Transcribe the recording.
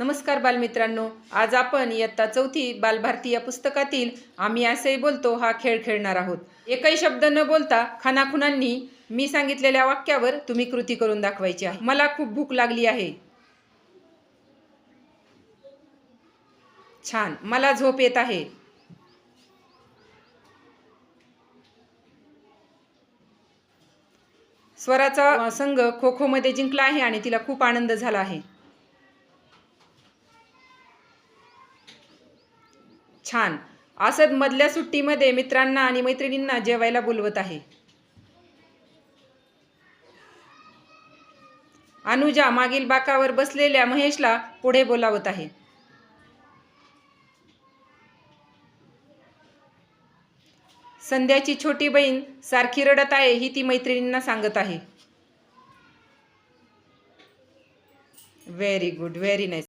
नमस्कार बालमित्रांनो, आज आपण इयत्ता 4थी बालभारती या पुस्तकातील आम्ही असेही बोलतो हा खेळ खेळणार आहोत. एकही शब्द न बोलता खानाखुनांनी मी सांगितलेल्या वाक्यावर तुम्ही कृती करून दाखवायची आहे. मला खूप भूक लागली आहे. छान. मला झोप येत आहे. स्वराचा संघ खो खो मध्ये जिंकला आहे आणि तिला खूप आनंद झाला आहे. छान. असद मधल्या सुट्टीमध्ये मित्रांना आणि मैत्रिणींना जेवायला बोलवत आहे. अनुजा मागील बाकावर बसलेल्या महेशला पुढे बोलावत आहे. संध्याची छोटी बहीण सारखी रडत आहे ही ती मैत्रिणींना सांगत आहे. Very good, very nice.